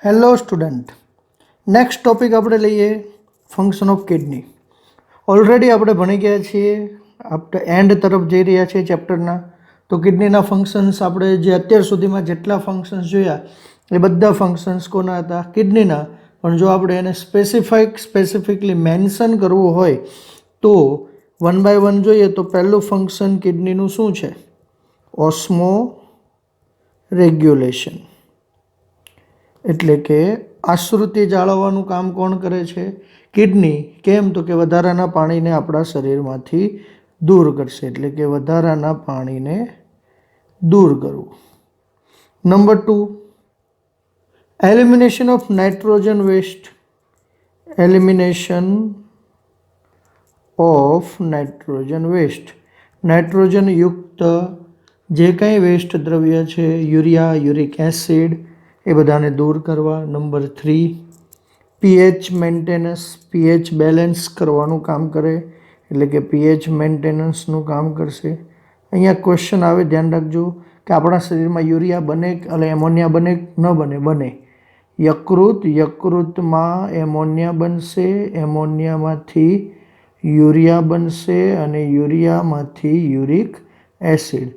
Hello student, next topic આપણે લઈએ function of kidney. Already આપણે ભણી ગયા છીએ, આપણે એન્ડ તરફ જઈ રહ્યા છીએ ચેપ્ટરના. તો કિડનીના ફંક્શન્સ આપણે જે અત્યાર સુધીમાં જેટલા ફંક્શન્સ જોયા એ બધા ફંક્શન્સ કોના હતા? કિડનીના. પણ જો આપણે એને સ્પેસિફિકલી મેન્શન કરવું હોય તો વન બાય વન જોઈએ તો પહેલું ફંક્શન કિડનીનું શું છે? ઓસ્મો રેગ્યુલેશન. એટલે કે આશ્રુતિ જાળવવાનું કામ કોણ કરે છે? કિડની. કેમ? તો કે વધારાના પાણીને આપણા શરીરમાંથી દૂર કરશે, એટલે કે વધારાના પાણીને દૂર કરવું. Number 2, elimination of nitrogen waste. Elimination of nitrogen waste. Nitrogen યુક્ત જે કંઈ વેસ્ટ દ્રવ્ય છે, યુરિયા, યુરિક એસિડ, એ બધાને દૂર કરવા. Number 3, pH maintenance. PH balance કરવાનું કામ કરે, એટલે કે પીએચ મેન્ટેનન્સનું કામ કરશે. અહીંયા ક્વેશ્ચન આવે, ધ્યાન રાખજો કે આપણા શરીરમાં યુરિયા બને એટલે એમોનિયા બને ન બને? બને. યકૃતમાં એમોનિયા બનશે, એમોનિયામાંથી યુરિયા બનશે અને યુરિયામાંથી યુરિક એસિડ.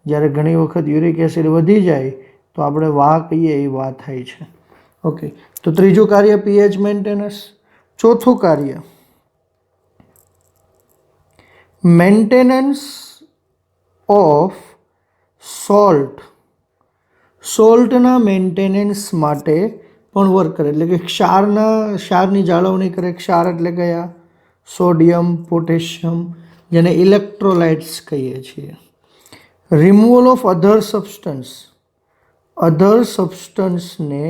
જ્યારે ઘણી વખત યુરિક એસિડ વધી જાય તો આપણે વાહ કહીએ એ વાહ થાય છે. ઓકે, તો ત્રીજું કાર્ય પીએચ મેન્ટેનન્સ. ચોથું કાર્ય મેન્ટેનન્સ ઓફ સોલ્ટ. સોલ્ટના મેન્ટેનન્સ માટે પણ વર્ક કરે, એટલે કે ક્ષારની જાળવણી કરે. ક્ષાર એટલે કયા? સોડિયમ, પોટેશિયમ, જેને ઇલેક્ટ્રોલાઇટ્સ કહીએ છીએ. Removal of other substance. Other સબસ્ટન્સને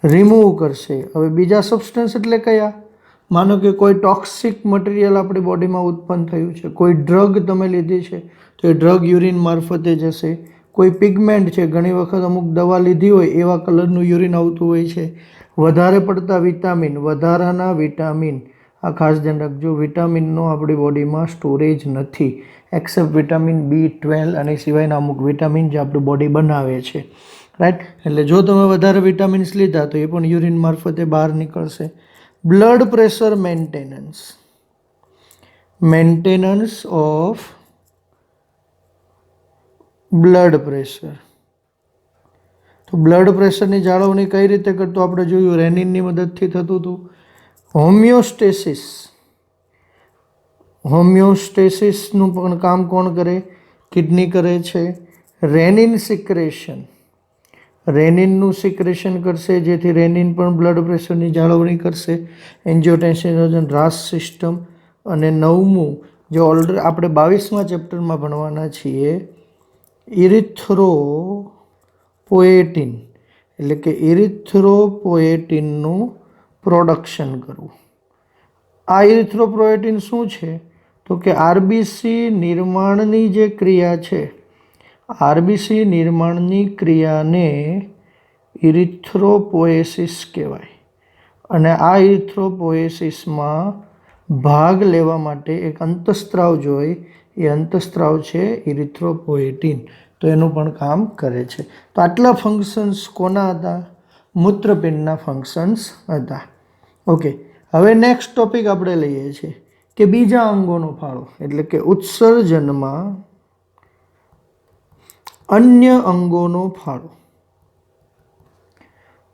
રિમૂવ કરશે. હવે બીજા સબસ્ટન્સ એટલે કયા? માનો કે કોઈ ટોક્સિક મટીરિયલ આપણી બોડીમાં ઉત્પન્ન થયું છે, કોઈ ડ્રગ તમે લીધી છે તો એ ડ્રગ યુરિન મારફતે જશે. કોઈ પિગમેન્ટ છે, ઘણી વખત અમુક દવા લીધી હોય એવા કલરનું યુરિન આવતું હોય છે. વધારે પડતા વિટામિન, વધારાના વિટામિન, આ ખાસ ધ્યાન રાખજો, વિટામિનનો આપણી બોડીમાં સ્ટોરેજ નથી એક્સેપ્ટ વિટામિન B12 અને સિવાયના અમુક વિટામિન જે આપણી બોડી બનાવે છે. રાઈટ? એટલે જો તમે વધારે વિટામિન્સ લીધા તો એ પણ યુરિન મારફતે બહાર નીકળશે. Blood pressure maintenance. Maintenance of blood pressure. તો બ્લડ પ્રેશરની જાળવણી કઈ રીતે કરતો? આપણે જોયું, રેનિનની મદદથી થતું હતું. હોમિયોસ્ટેસિસ. હોમિયોસ્ટેસિસનું પણ કામ કોણ કરે? કિડની કરે છે. રેનિન સિક્રેશન. રેનિનનું સિક્રેશન કરશે, જેથી રેનિન પણ બ્લડ પ્રેશરની જાળવણી કરશે. એન્જિયોટેન્સિન રાસ સિસ્ટમ. અને 9મું, જે ઓલરેડી આપણે 22મા ચેપ્ટરમાં ભણવાના છીએ, ઇરિથ્રોપોએટિન. એટલે કે ઇરિથ્રોપોએટિનનું પ્રોડક્શન કરવું. આ ઇરિથ્રોપોએટિન શું છે? તો કે આરબીસી નિર્માણની જે ક્રિયા છે, આરબીસી નિર્માણની ક્રિયાને ઇરિથ્રોપોએસિસ કહેવાય. અને આ ઇરિથ્રોપોએસિસમાં ભાગ લેવા માટે એક અંતઃસ્ત્રાવ જોઈએ, એ અંતઃસ્ત્રાવ છે ઇરિથ્રોપોએટિન. તો એનું પણ કામ કરે છે. તો આટલા ફંક્શન્સ કોના હતા? મૂત્રપિંડના ફંક્શન્સ હતા. ઓકે, હવે નેક્સ્ટ ટોપિક આપણે લઈએ છીએ કે બીજા અંગોનો ફાળો, એટલે કે ઉત્સર્જનમાં અન્ય અંગોનો ફાળો.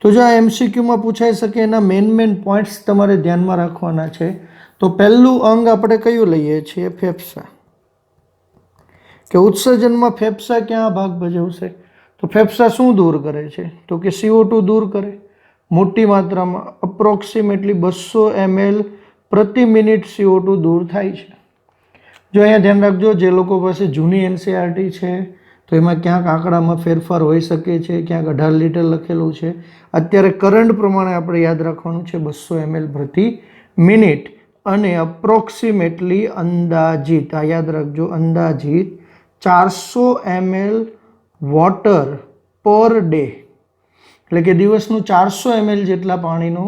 તો જો આ એમસીક્યુમાં પૂછાઈ શકે, એના મેન પોઈન્ટ્સ તમારે ધ્યાનમાં રાખવાના છે. તો પહેલું અંગ આપણે કયું લઈએ છીએ? ફેફસા. કે ઉત્સર્જનમાં ફેફસા ક્યાં ભાગ ભજવશે? તો ફેફસા શું દૂર કરે છે? તો કે CO2 દૂર કરે મોટી માત્રામાં. અપ્રોક્સિમેટલી 200 ml પ્રતિ મિનિટ CO2 દૂર થાય છે. જો અહીંયા ધ્યાન રાખજો, જે લોકો પાસે જૂની એનસીઆરટી છે તો એમાં ક્યાંક આંકડામાં ફેરફાર હોઈ શકે છે, ક્યાંક 18 લીટર લખેલું છે. અત્યારે કરંટ પ્રમાણે આપણે યાદ રાખવાનું છે 200 ml પ્રતિ મિનિટ. અને અપ્રોક્સિમેટલી અંદાજિત, આ યાદ રાખજો, અંદાજિત 400 ml વોટર પર ડે. એટલે કે દિવસનું 400 ml જેટલા પાણીનો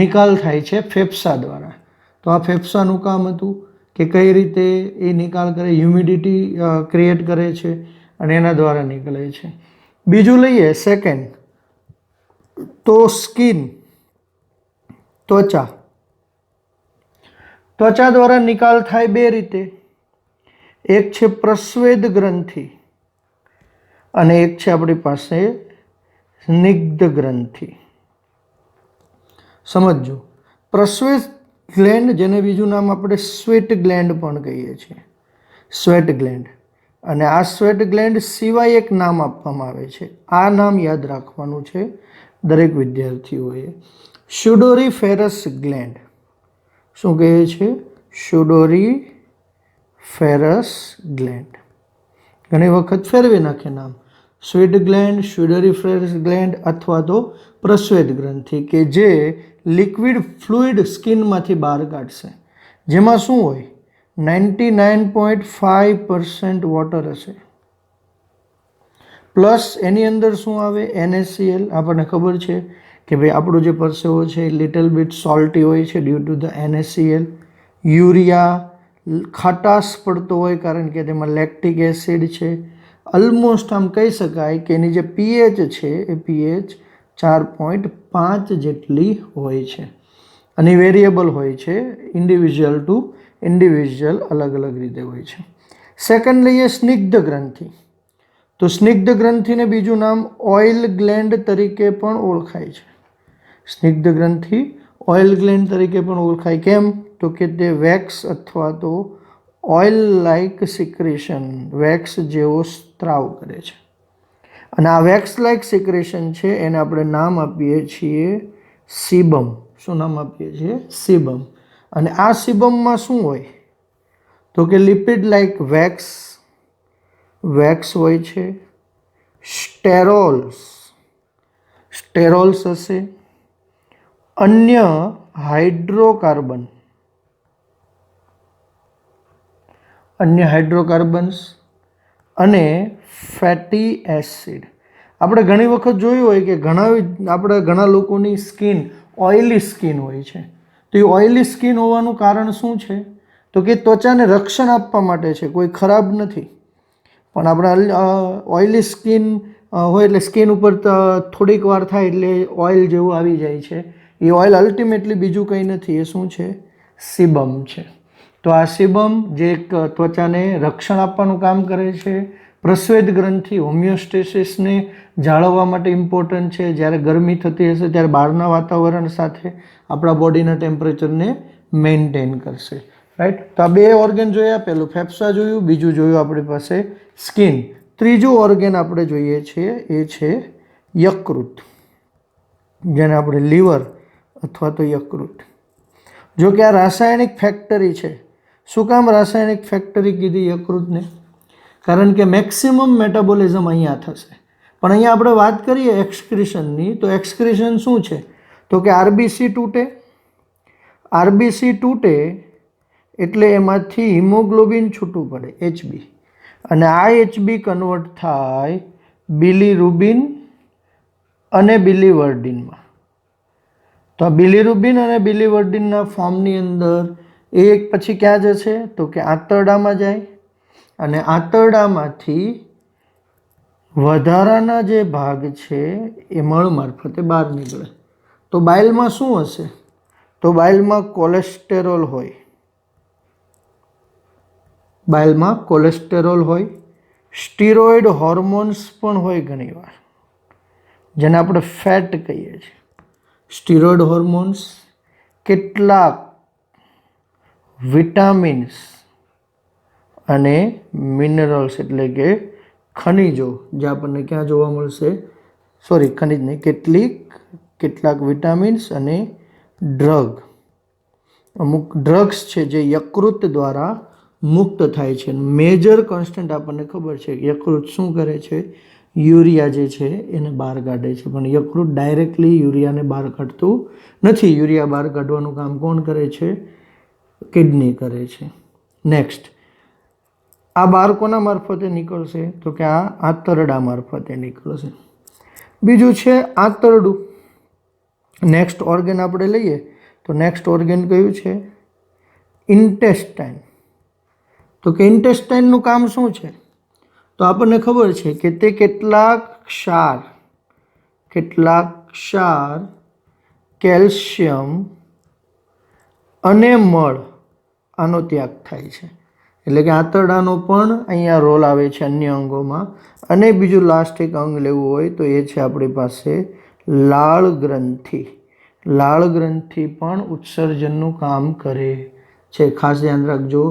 નિકાલ થાય છે ફેફસા દ્વારા. તો આ ફેફસાનું કામ હતું કે કઈ રીતે એ નિકાલ કરે, હ્યુમિડિટી ક્રિએટ કરે છે અને એના દ્વારા નીકળે છે. બીજું લઈએ, સેકન્ડ, તો સ્કિન, ત્વચા. ત્વચા દ્વારા નિકાલ થાય બે રીતે. એક છે પ્રસ્વેદ ગ્રંથિ અને એક છે આપણી પાસે સ્નિગ્ધ ગ્રંથિ. સમજો, પ્રસ્વેદ ગ્લેન્ડ, જેને બીજું નામ આપણે સ્વેટ ગ્લેન્ડ પણ કહીએ છીએ, સ્વેટ ગ્લેન્ડ. અને આ સ્વેટ ગ્લેન્ડ સિવાય એક નામ આપવામાં આવે છે. આ નામ યાદ રાખવાનું છે દરેક વિદ્યાર્થીઓએ. સ્યુડોરીફેરસ ગ્લેન્ડ. શું કહે છે? સ્યુડોરીફેરસ ગ્લેન્ડ. ઘણી વખત ફેરવી નાખે નામ. સ્વેટ ગ્લેન્ડ, સ્યુડોરીફેરસ ગ્લેન્ડ અથવા તો પ્રસ્વેદ ગ્રંથિ, કે જે લિક્વિડ ફ્લુઇડ સ્કિનમાંથી બહાર કાઢશે. જેમાં શું હોય? 99.5% વોટર હશે. પ્લસ એની અંદર શું આવે? NaCl. આપણને ખબર છે કે ભાઈ આપણો જે પરસેવો છે લિટલ બીટ સોલ્ટી હોય છે due to the NaCl. Urea ખટાશ પડતો હોય કારણ કે તેમાં લેક્ટિક એસિડ છે. ઓલમોસ્ટ આમ કહી શકાય કે એની જે pH છે એ pH 4.5 જેટલી હોય છે. અને વેરિયેબલ હોય છે, ઇન્ડિવિજ્યુઅલ ટુ ઇન્ડિવિજ્યુઅલ અલગ અલગ રીતે હોય છે. સેકન્ડ લઈએ સ્નિગ્ધ ગ્રંથિ. તો સ્નિગ્ધ ગ્રંથિને બીજું નામ ઓઇલ ગ્લેન્ડ તરીકે પણ ઓળખાય છે. સ્નિગ્ધ ગ્રંથિ ઓઇલ ગ્લેન્ડ તરીકે પણ ઓળખાય. કેમ? તો કે તે વેક્સ અથવા તો ઓઇલ લાઇક સિક્રેશન, વેક્સ જેવો સ્ત્રાવ કરે છે. અને આ વેક્સ લાઇક સિક્રેશન છે એને આપણે નામ આપીએ છીએ સીબમ. શું નામ આપીએ છીએ? સીબમ. અને આ સીબમમાં શું હોય? તો કે લિપિડ લાઇક વેક્સ હોય છે. સ્ટેરોલ્સ હશે. અન્ય હાઇડ્રોકાર્બન્સ અને ફેટી એસિડ. આપણે ઘણી વખત જોયું હોય કે ઘણા લોકોની સ્કિન ઓઇલી સ્કિન હોય છે. તો એ ઓઇલી સ્કિન હોવાનું કારણ શું છે? તો કે ત્વચાને રક્ષણ આપવા માટે છે, કોઈ ખરાબ નથી. પણ આપણે ઓઇલી સ્કિન હોય એટલે સ્કિન ઉપર થોડીક વાર થાય એટલે ઓઇલ જેવું આવી જાય છે. એ ઓઇલ અલ્ટિમેટલી બીજું કંઈ નથી, એ શું છે? સીબમ છે. તો આ સીબમ જે ત્વચાને રક્ષણ આપવાનું કામ કરે છે. પ્રસ્વેદ ગ્રંથિ હોમિયોસ્ટેસિસને જાળવવા માટે ઇમ્પોર્ટન્ટ છે. જ્યારે ગરમી થતી હશે ત્યારે બહારના વાતાવરણ સાથે આપણા બોડીના ટેમ્પરેચરને મેન્ટેન કરશે. રાઈટ. તો આ બે ઓર્ગન જોયા. પહેલું ફેફસા જોયું, બીજું જોયું આપણી પાસે સ્કિન. ત્રીજું ઓર્ગન આપણે જોઈએ છીએ એ છે યકૃત, જેને આપણે લીવર અથવા તો યકૃત. જો કે આ રાસાયણિક ફેક્ટરી છે. શું કામ રાસાયણિક ફેક્ટરી કીધી યકૃતને? કારણ કે મેક્સિમમ મેટાબોલિઝમ અહીંયા થશે. પણ અહીંયા આપણે વાત કરીએ એક્સક્રીશનની, તો એક્સક્રીશન શું છે? તો કે આરબીસી તૂટે એટલે એમાંથી હિમોગ્લોબિન છૂટું પડે, HB. અને આ HB કન્વર્ટ થાય બિલીરુબિન અને બિલીવર્ડિનમાં. તો આ બિલીરુબિન અને બિલીવર્ડિનના ફોર્મની અંદર એક પછી ક્યાં જશે? તો કે આંતરડામાં જાય. અને આંતરડામાંથી વધારાના જે ભાગ છે એ મળ મારફતે બહાર નીકળે. તો બાઇલમાં શું હશે? તો બાઇલમાં કોલેસ્ટેરોલ હોય. સ્ટીરોઇડ હોર્મોન્સ પણ હોય ઘણીવાર, જેને આપણે ફેટ કહીએ છીએ. સ્ટીરોઇડ હોર્મોન્સ, કેટલાક વિટામિન્સ અને મિનરલ્સ એટલે કે ખનિજો, જે આપણને ક્યાં જોવા મળશે? ખનિજ નહીં, કેટલાક વિટામિન્સ અને અમુક ડ્રગ્સ છે જે યકૃત દ્વારા મુક્ત થાય છે. મેજર કોન્સ્ટન્ટ આપણને ખબર છે કે યકૃત શું કરે છે? યુરિયા જે છે એને બહાર કાઢે છે. પણ યકૃત ડાયરેક્ટલી યુરિયાને બહાર કાઢતું નથી. યુરિયા બહાર કાઢવાનું કામ કોણ કરે છે? કિડની કરે છે. નેક્સ્ટ, આ બહાર કોના મારફતે નીકળશે? તો કે આ આંતરડા મારફતે નીકળશે. બીજું છે આંતરડું. નેક્સ્ટ ઓર્ગન આપણે લઈએ તો નેક્સ્ટ ઓર્ગન કયું છે? ઇન્ટેસ્ટાઇન. તો કે ઇન્ટેસ્ટાઇનનું કામ શું છે? તો આપણને ખબર છે કે તે કેટલાક ક્ષાર, કેલ્શિયમ અને મળ આનો ત્યાગ થાય છે. એટલે કે આંતરડાનો પણ અહીંયા રોલ આવે છે અન્ય અંગોમાં. અને બીજું લાસ્ટ એક અંગ લેવું હોય તો એ છે આપણી પાસે લાળ ગ્રંથિ. લાળ ગ્રંથિ પણ ઉત્સર્જનનું કામ કરે છે. ખાસ ધ્યાન રાખજો,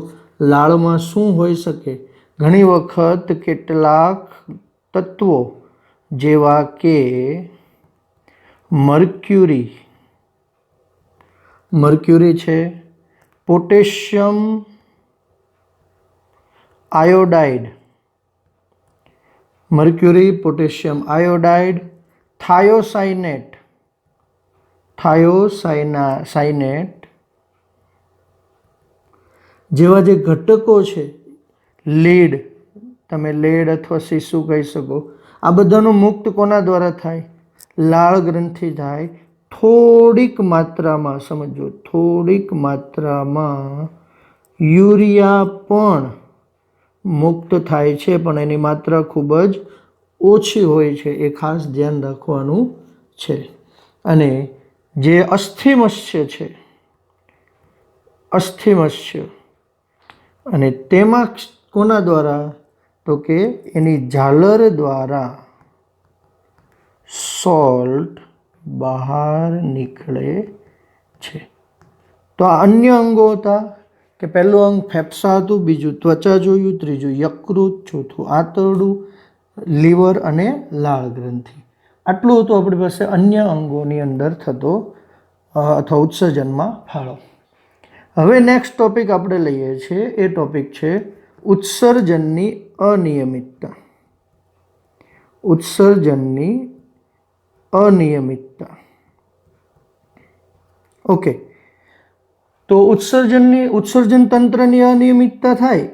લાળમાં શું હોઈ શકે? ઘણી વખત કેટલાક તત્વો જેવા કે મર્ક્યુરી છે, potassium iodide, mercury, potassium iodide, thiocyanate જેવા જે ઘટકો છે, લીડ, તમે લેડ અથવા સીસુ કહી શકો, આ બધાનું મુક્ત કોના દ્વારા થાય? લાળ ગ્રંથિ થાય. થોડીક માત્રામાં, સમજો, થોડીક માત્રામાં યુરિયા પણ મુક્ત થાય છે, પણ એની માત્રા ખૂબ જ ઓછી હોય છે. એ ખાસ ધ્યાન રાખવાનું છે. અને જે અસ્થિમસ્ય છે, અસ્થિમસ્ય, અને તેમાં કોના દ્વારા? તો કે એની ઝાલર દ્વારા સોલ્ટ બહાર નીકળે છે. તો આ અન્ય અંગો હતા કે પહેલું અંગ ફેફસા હતું, બીજું ત્વચા જોયું, ત્રીજું યકૃત, ચોથું આંતરડું, લીવર અને લાળ ગ્રંથિ. આટલું હતું આપણી પાસે અન્ય અંગોની અંદર થતો અથવા ઉત્સર્જનમાં ફાળો. હવે નેક્સ્ટ ટોપિક આપણે લઈએ છીએ, એ ટોપિક છે ઉત્સર્જનની અનિયમિતતા. ઉત્સર્જનની અનિયમિતતા. ઓકે, તો ઉત્સર્જન તંત્રની અનિયમિતતા થાય,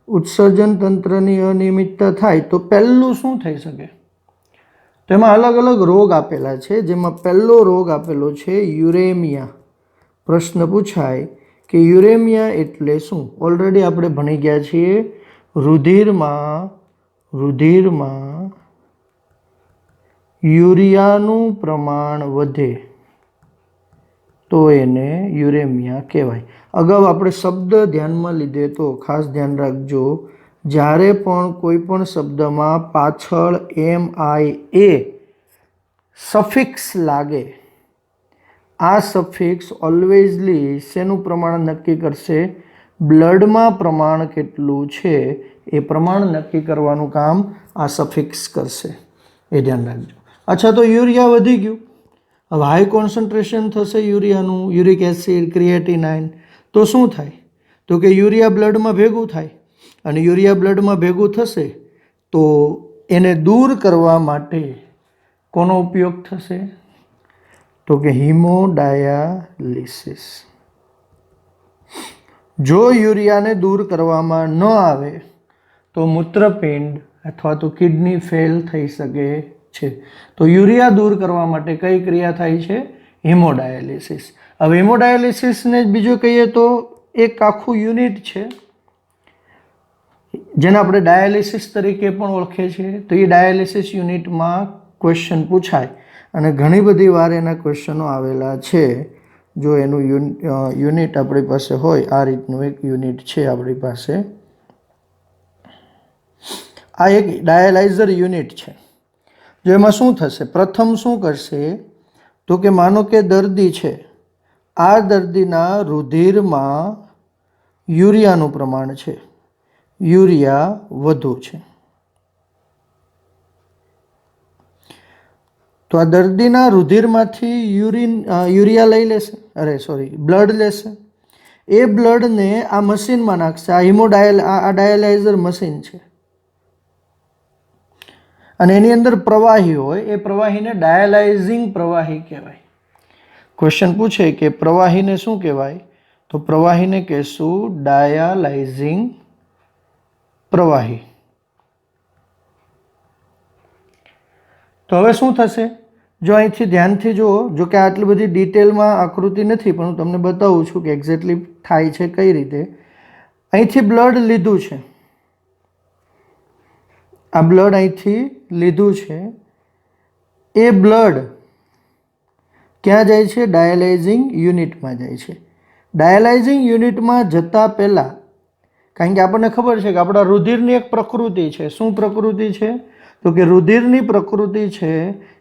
ઉત્સર્જન તંત્રની અનિયમિતતા થાય તો પહેલું શું થઈ શકે? તો એમાં અલગ અલગ રોગ આપેલા છે, જેમાં પહેલો રોગ આપેલો છે યુરેમિયા. પ્રશ્ન પૂછાય કે યુરેમિયા એટલે શું? ઓલરેડી આપણે ભણી ગયા છીએ. રુધિરમાં યુરિયાનું પ્રમાણ વધે તો એને યુરેમિયા કહેવાય. અગાઉ આપણે શબ્દ ધ્યાનમાં લીધે તો ખાસ ધ્યાન રાખજો, જ્યારે પણ કોઈ પણ શબ્દમાં પાછળ MIA સફિક્સ લાગે, આ સફિક્સ ઓલવેઝલી શેનું પ્રમાણ નક્કી કરશે? બ્લડમાં પ્રમાણ કેટલું છે એ પ્રમાણ નક્કી કરવાનું કામ આ સફિક્સ કરશે. એ ધ્યાન રાખજો. અચ્છા, તો યુરિયા વધી ગયું, હવે હાઈ કોન્સન્ટ્રેશન થશે યુરિયાનું, યુરિક એસિડ, ક્રિએટિનાઇન, તો શું થાય? તો કે યુરિયા બ્લડમાં ભેગું થાય, અને યુરિયા બ્લડમાં ભેગું થશે તો એને દૂર કરવા માટે કોનો ઉપયોગ થશે? તો કે હિમોડાયાલિસિસ. જો યુરિયાને દૂર કરવામાં ન આવે તો મૂત્રપિંડ અથવા તો કિડની ફેલ થઈ શકે છે. તો યુરિયા દૂર કરવા માટે કઈ ક્રિયા થાય છે? હિમોડાયાલિસિસ. હવે હિમોડાયાલિસિસને બીજું કહીએ તો એક આખું યુનિટ છે, જેને આપણે ડાયાલિસિસ તરીકે પણ ઓળખીએ છીએ. તો એ ડાયાલિસિસ યુનિટમાં ક્વેશ્ચન પૂછાય, અને ઘણી બધી વાર એના ક્વેશ્ચનો આવેલા છે. જો એનું યુનિટ આપણી પાસે હોય, આ રીતનું એક યુનિટ છે આપણી પાસે, આ એક ડાયાલાઇઝર યુનિટ છે. જો એમાં શું થશે? પ્રથમ શું કરશે? તો કે માનો કે દર્દી છે, આ દર્દીના રુધિરમાં યુરિયાનું પ્રમાણ છે, યુરિયા વધુ છે, તો આ દર્દીના રુધિરમાંથી યુરિયા લઈ લેશે, બ્લડ લેશે. એ બ્લડને આ મશીનમાં નાખશે. આ ડાયાલાઇઝર મશીન છે, અને એની અંદર પ્રવાહી હોય, એ પ્રવાહીને ડાયાલાઇઝિંગ પ્રવાહી કહેવાય. ક્વેશ્ચન પૂછે કે પ્રવાહીને શું કહેવાય? તો પ્રવાહીને કહેશું ડાયાલાઇઝિંગ પ્રવાહી. તો હવે શું થશે? જો અહીંથી ધ્યાનથી જુઓ, જો કે આટલી બધી ડિટેલમાં આકૃતિ નથી, પણ હું તમને બતાવું છું કે એક્ઝેક્ટલી થાય છે કઈ રીતે. અહીંથી બ્લડ લીધું છે, આ બ્લડ અહીંથી લીધું છે, એ બ્લડ ક્યાં જાય છે? ડાયાલાઇઝિંગ યુનિટમાં જાય છે. ડાયાલાઇઝિંગ યુનિટમાં જતાં પહેલાં, કારણ કે આપણને ખબર છે કે આપણા રુધિરની એક પ્રકૃતિ છે. શું પ્રકૃતિ છે? તો કે રુધિરની પ્રકૃતિ છે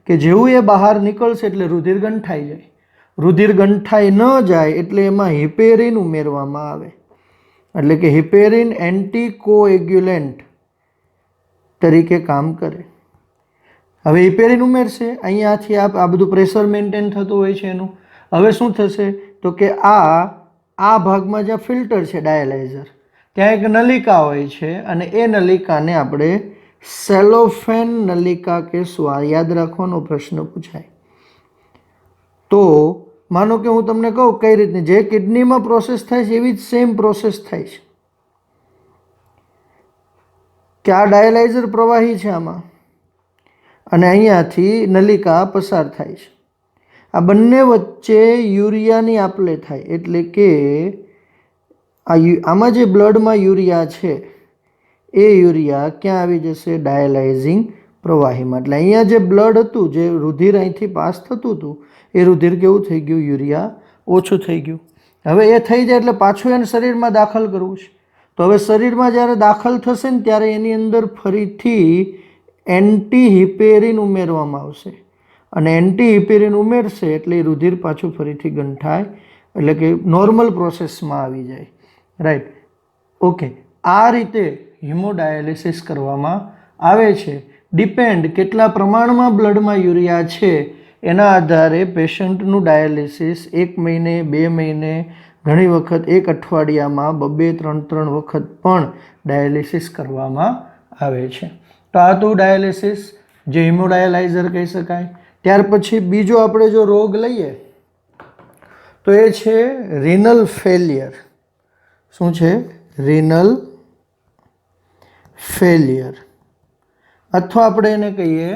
કે જેવું એ બહાર નીકળશે એટલે રુધિર ગંઠાઈ જાય. રુધિર ગંઠાઈ ન જાય એટલે એમાં હિપેરિન ઉમેરવામાં આવે, એટલે કે હિપેરિન એન્ટીકોએગ્યુલેન્ટ તરીકે કામ કરે. હવે હિપેરિન ઉમેરશે, અહીંયાથી આ બધું પ્રેશર મેન્ટેન થતું હોય છે એનું. હવે શું થશે? તો કે આ ભાગમાં જ્યાં ફિલ્ટર છે ડાયાલાઇઝર, ત્યાં એક નલિકા હોય છે અને એ નલિકાને આપણે સેલોફેન નલિકા કહેશું. આ યાદ રાખવાનો પ્રશ્ન પૂછાય. તો માનો કે હું તમને કહું કઈ રીતની, જે કિડનીમાં પ્રોસેસ થાય છે એવી જ સેમ પ્રોસેસ થાય છે કે આ ડાયાલાઇઝર પ્રવાહી છે આમાં અને અહીંયાથી નલિકા પસાર થાય છે. આ બંને વચ્ચે યુરિયાની આપલે થાય, એટલે કે આમાં જે બ્લડમાં યુરિયા છે એ યુરિયા ક્યાં આવી જશે? ડાયાલાઇઝિંગ પ્રવાહીમાં. એટલે અહીંયા જે બ્લડ હતું, જે રુધિર અહીંથી પાસ થતું હતું, એ રુધિર કેવું થઈ ગયું? યુરિયા ઓછું થઈ ગયું. હવે એ થઈ જાય એટલે પાછું એને શરીરમાં દાખલ કરવું છે. તો હવે શરીરમાં જ્યારે દાખલ થશે ને ત્યારે એની અંદર ફરીથી એન્ટીહિપેરિન ઉમેરવામાં આવશે અને એન્ટીહિપેરિન ઉમેરશે એટલે એ રુધિર પાછું ફરીથી ગંઠાય, એટલે કે નોર્મલ પ્રોસેસમાં આવી જાય. Right, okay. આ રીતે હિમોડાયાલિસિસ કરવામાં આવે છે. ડિપેન્ડ કેટલા પ્રમાણમાં બ્લડમાં યુરિયા છે એના આધારે પેશન્ટનું ડાયાલિસિસ 1 મહિને, 2 મહિને, ઘણી વખત 1 અઠવાડિયામાં 2-3 વખત પણ ડાયાલિસિસ કરવામાં આવે છે. તો આ તો ડાયાલિસિસ, જે હિમોડાયાલાઇઝર કહી શકાય. ત્યાર પછી બીજો આપણે જો રોગ લઈએ તો એ છે રિનલ ફેલિયર. શું છે? રિનલ ફેલિયર, અથવા આપણે એને કહીએ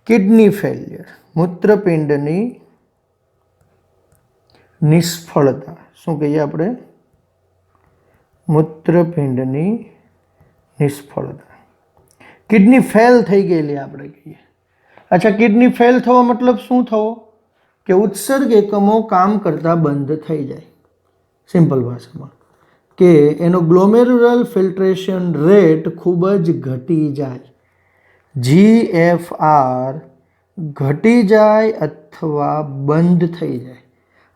કિડની ફેલિયર, મૂત્રપિંડની નિષ્ફળતા. શું કહીએ આપણે? મૂત્રપિંડની નિષ્ફળતા. કિડની ફેલ થઈ ગયેલી આપણે કહીએ. અચ્છા, કિડની ફેલ થવો મતલબ શું થવો? કે ઉત્સર્ગ એકમો કામ કરતા બંધ થઈ જાય. સિમ્પલ ભાષામાં કે એનો ગ્લોમેરુલર ફિલ્ટ્રેશન રેટ ખૂબ જ ઘટી જાય. GFR ઘટી જાય અથવા બંધ થઈ જાય.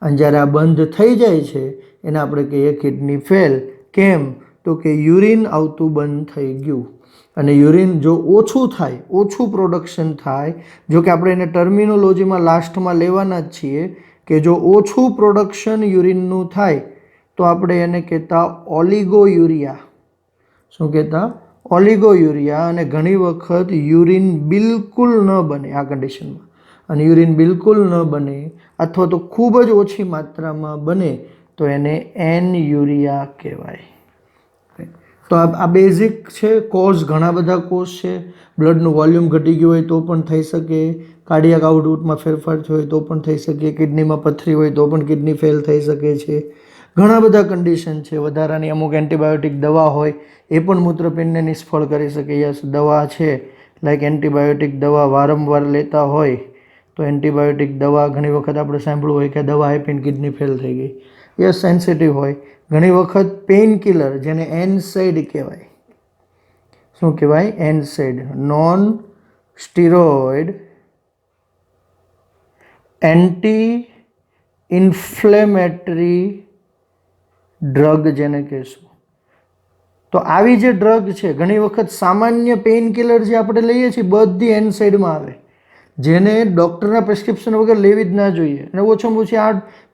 અને જ્યારે આ બંધ થઈ જાય છે એને આપણે કહીએ કિડની ફેલ. કેમ? તો કે યુરિન આવતું બંધ થઈ ગયું. અને યુરિન જો ઓછું થાય, ઓછું પ્રોડક્શન થાય, જો કે આપણે એને ટર્મિનોલોજીમાં લાસ્ટમાં લેવાના જ છીએ કે જો ઓછું પ્રોડક્શન યુરિનનું થાય તો આપણે એને કહેતા ઓલિગોયુરિયા. શું કહેતા? ઓલિગોયુરિયા. અને ઘણી વખત યુરિન બિલકુલ ન બને આ કન્ડિશનમાં. અને યુરિન બિલકુલ ન બને અથવા તો ખૂબ જ ઓછી માત્રામાં બને તો એને એનયુરિયા કહેવાય. તો આ બેઝિક છે. કોઝ ઘણા બધા કોઝ છે. બ્લડનું વોલ્યુમ ઘટી ગયું હોય તો પણ થઈ શકે, કાર્ડિયાક આઉટપુટમાં ફેરફાર થયો હોય તો પણ થઈ શકે, કિડનીમાં પથરી હોય તો પણ કિડની ફેલ થઈ શકે છે. ઘણા બધા કન્ડિશન છે. વધારાની અમુક એન્ટીબાયોટિક દવા હોય એ પણ મૂત્રપિંડને નિષ્ફળ કરી શકે. યસ, દવા છે, લાઈક એન્ટીબાયોટિક દવા વારંવાર લેતા હોય તો એન્ટીબાયોટિક દવા ઘણી વખત આપણે સાંભળ્યું હોય કે દવા આપીને કિડની ફેલ થઈ ગઈ. યસ, સેન્સિટિવ હોય. ઘણી વખત પેઇન કિલર, જેને NSAID કહેવાય. શું કહેવાય? NSAID, non steroid anti inflammatory drug જેને કહેશું. તો આવી જે ડ્રગ છે, ઘણી વખત સામાન્ય પેઇન કિલર જે આપણે લઈએ છીએ બધી NSAIDમાં આવે, જેને ડૉક્ટરના પ્રિસ્ક્રિપ્શન વગર લેવી જ ના જોઈએ. અને ઓછામાં ઓછી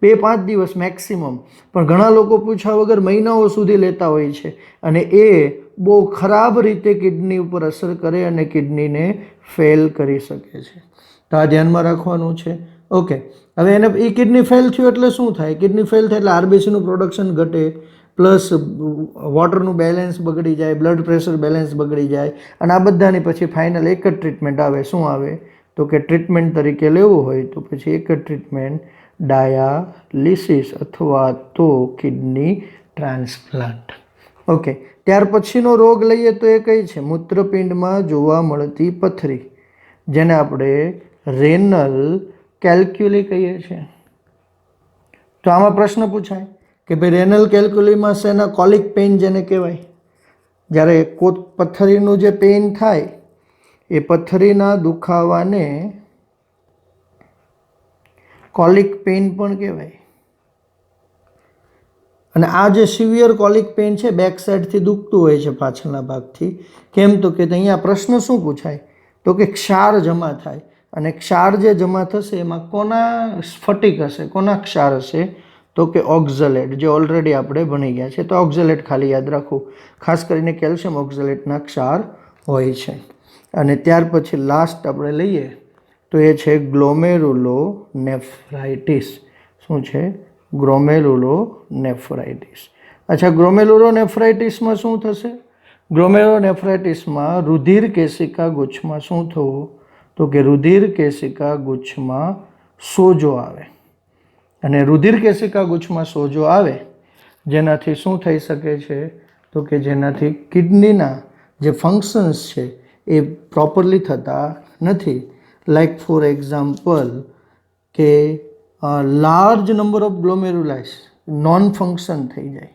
2-5 દિવસ મેક્સિમમ, પણ ઘણા લોકો પૂછ્યા વગર મહિનાઓ સુધી લેતા હોય છે અને એ બહુ ખરાબ રીતે કિડની ઉપર અસર કરે અને કિડનીને ફેલ કરી શકે છે. તો આ ધ્યાનમાં રાખવાનું છે. ઓકે, હવે એને એ કિડની ફેલ થયું એટલે શું થાય? કિડની ફેલ થાય એટલે આરબીસીનું પ્રોડક્શન ઘટે, પ્લસ વોટરનું બેલેન્સ બગડી જાય, બ્લડ પ્રેશર બેલેન્સ બગડી જાય. અને આ બધાની પછી ફાઇનલ એક જ ટ્રીટમેન્ટ આવે. શું આવે? તો કે ટ્રીટમેન્ટ તરીકે લેવું હોય તો પછી એક જ ટ્રીટમેન્ટ ડાયાલિસિસ અથવા તો કિડની ટ્રાન્સપ્લાન્ટ. ઓકે, ત્યાર પછીનો રોગ લઈએ તો એ કઈ છે? મૂત્રપિંડમાં જોવા મળતી પથરી, જેને આપણે રેનલ કેલ્ક્યુલી કહીએ છીએ. તો આમાં પ્રશ્ન પૂછાય કે ભાઈ રેનલ કેલ્ક્યુલીમાં શેના કોલિક પેઇન જેને કહેવાય, જ્યારે પથ્થરીનું જે પેઇન થાય એ પથ્થરીના દુખાવાને કોલિક પેઇન પણ કહેવાય. અને આ જે સિવિયર કોલિક પેઇન છે બેક સાઈડથી દુખતું હોય છે પાછળના ભાગથી. કેમ તો કે અહીંયા પ્રશ્ન શું પૂછાય તો કે ક્ષાર જમા થાય, અને ક્ષાર જે જમા થશે એમાં કોના સ્ફટિક હશે, કોના ક્ષાર હશે તો કે ઓક્ઝલેટ, જે ઓલરેડી આપણે ભણી ગયા છે. તો ઓક્ઝલેટ ખાલી યાદ રાખવું, ખાસ કરીને કેલ્શિયમ ઓક્ઝલેટના ક્ષાર હોય છે. અને ત્યાર પછી લાસ્ટ આપણે લઈએ તો એ છે ગ્લોમેરુલો નેફ્રાઇટિસ. શું છે? ગ્લોમેરુલો નેફ્રાઇટિસ. અચ્છા, ગ્લોમેરુલો નેફ્રાઇટિસમાં શું થશે? ગ્લોમેરુલો નેફ્રાઇટિસમાં રુધિર કેશિકા ગુચ્છમાં શું થવું તો કે રુધિર કેશિકા ગુચ્છમાં સોજો આવે. અને રુધિર કેશિકા ગુચ્છમાં સોજો આવે જેનાથી શું થઈ શકે છે તો કે જેનાથી કિડનીના જે ફંક્શન્સ છે એ પ્રોપરલી થતા નથી. લાઈક ફોર એક્ઝામ્પલ કે large number of glomeruli non function થઈ જાય,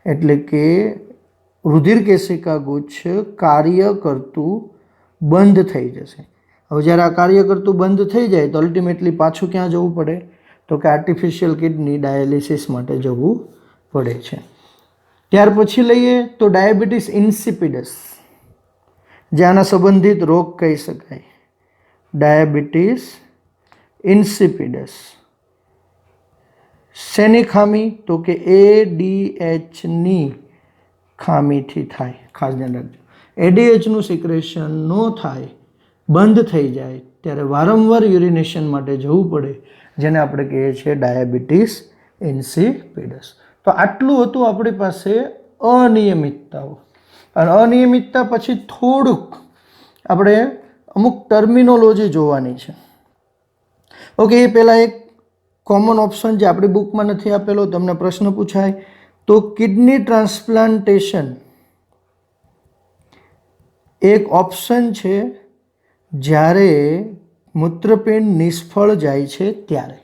એટલે કે રુધિર કેશિકા ગુચ્છ કાર્ય કરતું બંધ થઈ જશે. હવે જ્યારે આ કાર્ય કરતું બંધ થઈ જાય તો અલ્ટિમેટલી પાછું ક્યાં જવું પડે તો કે આર્ટિફિશિયલ કિડની ડાયાલિસિસ માટે જવું પડે છે. ત્યાર પછી લઈએ તો ડાયાબિટીસ ઇન્સિપિડસ, જે આના સંબંધિત રોગ કહી શકાય. ડાયાબિટીસ ઇન્સિપિડસ શેની ખામી તો કે ADHની ખામીથી થાય. ખાસ ધ્યાન રાખજો, ADHનું સિક્રેશન ન થાય, બંધ થઈ જાય ત્યારે વારંવાર યુરિનેશન માટે જવું પડે, જેને આપણે કહીએ છીએ ડાયાબિટીસ ઇન્સિપિડસ. તો આટલું હતું આપણી પાસે અનિયમિતતાઓ. અને અનિયમિતતા પછી થોડુંક આપણે અમુક ટર્મિનોલોજી જોવાની છે. ઓકે, એ પહેલાં એક કોમન ઓપ્શન જે આપણી બુકમાં નથી આપેલો, તમને પ્રશ્ન પૂછાય તો કિડની ટ્રાન્સપ્લાન્ટેશન એક ઓપ્શન છે જ્યારે મૂત્રપિંડ નિષ્ફળ જાય છે ત્યારે.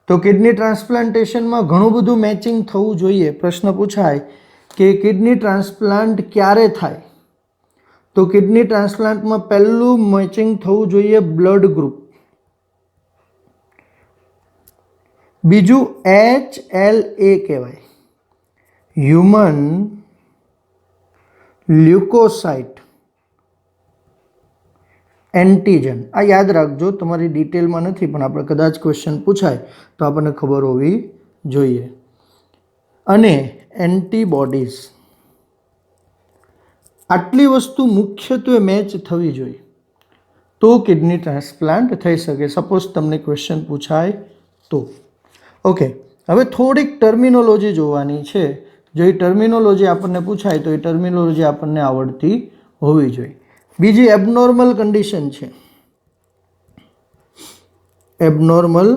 તો કિડની ટ્રાન્સપ્લાન્ટેશનમાં ઘણું બધું મેચિંગ થવું જોઈએ. પ્રશ્ન પૂછાય કે કિડની ટ્રાન્સપ્લાન્ટ ક્યારે થાય તો કિડની ટ્રાન્સપ્લાન્ટમાં પહેલું મેચિંગ થવું જોઈએ બ્લડ ગ્રુપ. બીજું HLA કહેવાય, હ્યુમન લ્યુકોસાઇટ એન્ટીજન. આ યાદ રાખજો, તમારી ડિટેલમાં નથી પણ આપણે કદાચ ક્વેશ્ચન પૂછાય તો આપણને ખબર હોવી જોઈએ. અને એન્ટીબોડીઝ, આટલી વસ્તુ મુખ્યત્વે મેચ થવી જોઈએ તો કિડની ટ્રાન્સપ્લાન્ટ થઈ શકે. સપોઝ તમને ક્વેશ્ચન પૂછાય તો. ઓકે, હવે થોડીક ટર્મિનોલોજી જોવાની છે. જો એ ટર્મિનોલોજી આપણને પૂછાય તો એ ટર્મિનોલોજી આપણને આવડતી હોવી જોઈએ. બીજી એબનોર્મલ કન્ડિશન છે, એબનોર્મલ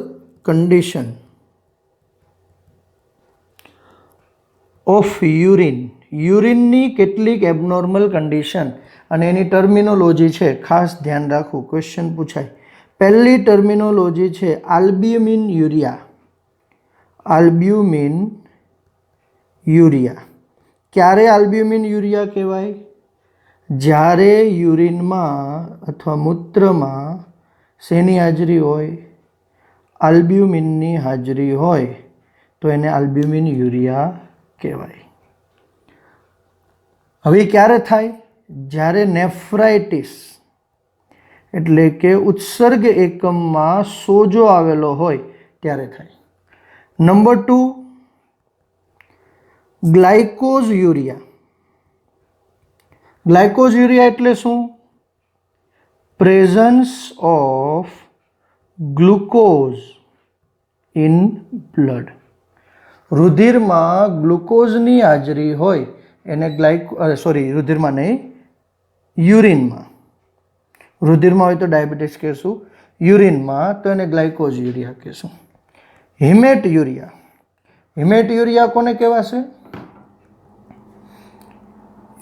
કન્ડિશન ઓફ યુરિન. યુરિનની કેટલીક એબનોર્મલ કન્ડિશન અને એની ટર્મિનોલોજી છે, ખાસ ધ્યાન રાખવું, ક્વેશ્ચન પૂછાય. પહેલી ટર્મિનોલોજી છે આલ્બ્યુમિન યુરિયા. Albumin urea. ક્યારે આલ્બ્યુમિન યુરિયા કહેવાય? જ્યારે યુરિનમાં અથવા મૂત્રમાં શેની હાજરી હોય? આલ્બ્યુમિનની હાજરી હોય તો એને આલ્બ્યુમિન યુરિયા કહેવાય. હવે ક્યારે થાય? જ્યારે નેફ્રાઇટિસ એટલે કે ઉત્સર્ગ એકમમાં સોજો આવેલો હોય ત્યારે થાય. Number 2, glycosuria. Glycosuria એટલે શું? Presence of glucose in blood. રુધિરમાં ગ્લુકોઝની હાજરી હોય એને રુધિરમાં નહીં, યુરિનમાં. રુધિરમાં હોય તો ડાયાબિટીસ કહેશું, યુરિનમાં તો એને ગ્લાયકોઝ યુરિયા કહેશું. હિમેટ યુરિયા. હિમેટ યુરિયા કોને કહેવાશે?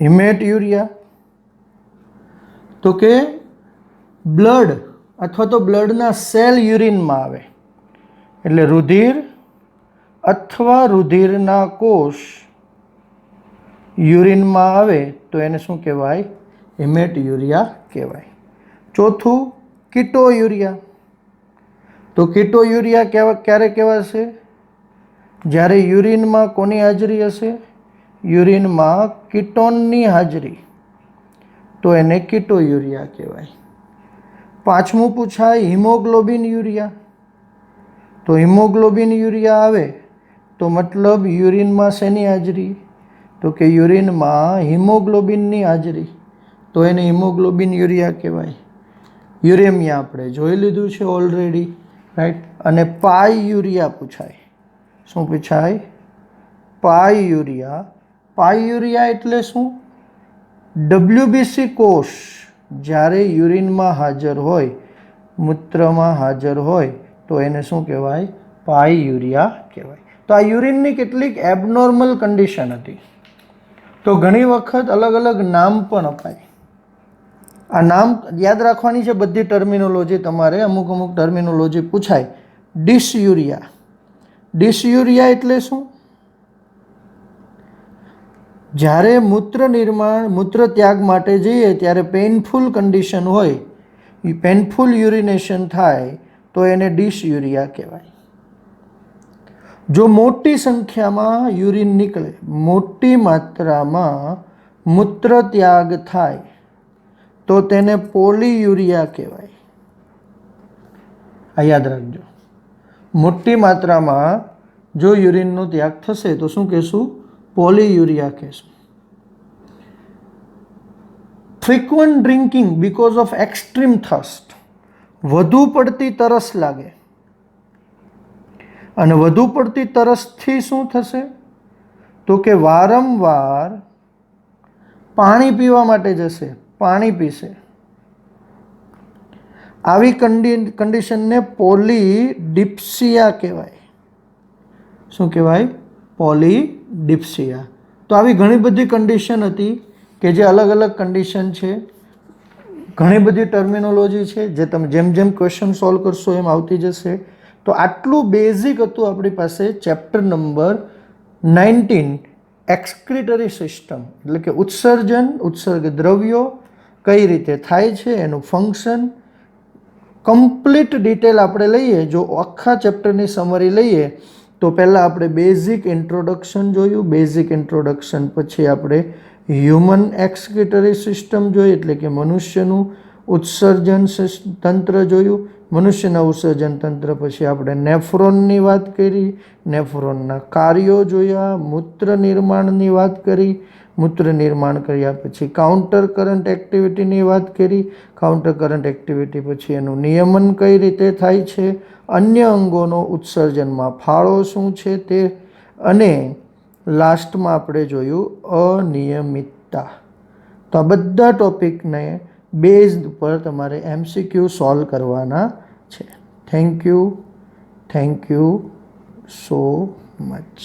હિમેટ યુરિયા તો કે બ્લડ અથવા તો બ્લડના સેલ યુરિનમાં આવે એટલે રુધિર અથવા રુધિરના કોષ યુરિનમાં આવે તો એને શું કહેવાય? હિમેટયુરિયા કહેવાય. ચોથું કીટોયુરિયા. તો કીટોયુરિયા ક્યારે કહેવાશે? જ્યારે યુરિનમાં કોની હાજરી હશે? યુરિનમાં કીટોનની હાજરી, તો એને કીટોયુરિયા કહેવાય. પાંચમું પૂછાય હિમોગ્લોબિન યુરિયા. તો હિમોગ્લોબિન યુરિયા આવે તો મતલબ યુરિનમાં શેની હાજરી? તો કે યુરિનમાં હિમોગ્લોબિનની હાજરી, તો એને હિમોગ્લોબિન યુરિયા કહેવાય. યુરેમિયા આપણે જોઈ લીધું છે ઓલરેડી, રાઈટ. અને પાયયુરિયા પૂછાય. શું પૂછાય? પાયયુરિયા. પાયયુરિયા એટલે શું? WBC કોષ જ્યારે યુરિનમાં હાજર હોય, મૂત્રમાં હાજર હોય તો એને શું કહેવાય? પાયયુરિયા કહેવાય. તો આ યુરિનની કેટલીક એબનોર્મલ કન્ડિશન હતી. તો ઘણી વખત અલગ અલગ નામ પણ અપાય. આ નામ યાદ રાખવાની છે બધી ટર્મિનોલોજી તમારે. અમુક અમુક ટર્મિનોલોજી પૂછાય. ડિસયુરિયા. ડિસયુરિયા એટલે શું? જ્યારે મૂત્ર ત્યાગ માટે જઈએ ત્યારે પેઇનફુલ કન્ડિશન હોય, પેઇનફુલ યુરિનેશન થાય તો એને ડિસયુરિયા કહેવાય. જો મોટી સંખ્યામાં યુરિન નીકળે, મોટી માત્રામાં મૂત્ર ત્યાગ થાય તો તેને પોલીયુરિયા કહેવાય. આ યાદ રાખજો. મોટી માત્રામાં જો યુરિનનો ત્યાગ થશે તો શું કહેશું? પોલીયુરિયા કહેશું. Frequent drinking because of extreme thirst. વધુ પડતી તરસ લાગે અને વધુ પડતી તરસથી શું થશે? તો કે વારંવાર પાણી પીવા માટે જશે, પાણી પીશે. આવી કન્ડિશનને પોલીડિપ્સિયા કહેવાય. શું કહેવાય? પોલીડિપ્સિયા. તો આવી ઘણી બધી કન્ડિશન હતી કે જે અલગ અલગ કન્ડિશન છે. ઘણી બધી ટર્મિનોલોજી છે જે તમે જેમ જેમ ક્વેશ્ચન સોલ્વ કરશો એમ આવતી જશે. તો આટલું બેઝિક હતું આપણી પાસે ચેપ્ટર નંબર 19, એક્સક્રીટરી સિસ્ટમ, એટલે કે ઉત્સર્ગ દ્રવ્યો કઈ રીતે થાય છે, એનું ફંક્શન, કમ્પ્લીટ ડિટેલ આપણે લઈએ. જો આખા ચેપ્ટરની સમરી લઈએ તો પહેલાં આપણે બેઝિક ઇન્ટ્રોડક્શન જોયું. બેઝિક ઇન્ટ્રોડક્શન પછી આપણે હ્યુમન એક્સક્રીટરી સિસ્ટમ જોઈ, એટલે કે મનુષ્યનું ઉત્સર્જન તંત્ર જોયું. મનુષ્યના ઉત્સર્જન તંત્ર પછી આપણે નેફ્રોનની વાત કરી, નેફ્રોનના કાર્યો જોયા, મૂત્ર નિર્માણની વાત કરી, મૂત્ર નિર્માણ કર્યા પછી કાઉન્ટર કરંટ એક્ટિવિટીની વાત કરી, કાઉન્ટર કરંટ એક્ટિવિટી પછી એનું નિયમન કઈ રીતે થાય છે, અન્ય અંગોનો ઉત્સર્જનમાં ફાળો શું છે તે, અને લાસ્ટમાં આપણે જોયું અનિયમિતતા. તો આ બધા ટોપિકને બેઝ ઉપર તમારે MCQ સોલ્વ કરવાના છે. Thank you so much.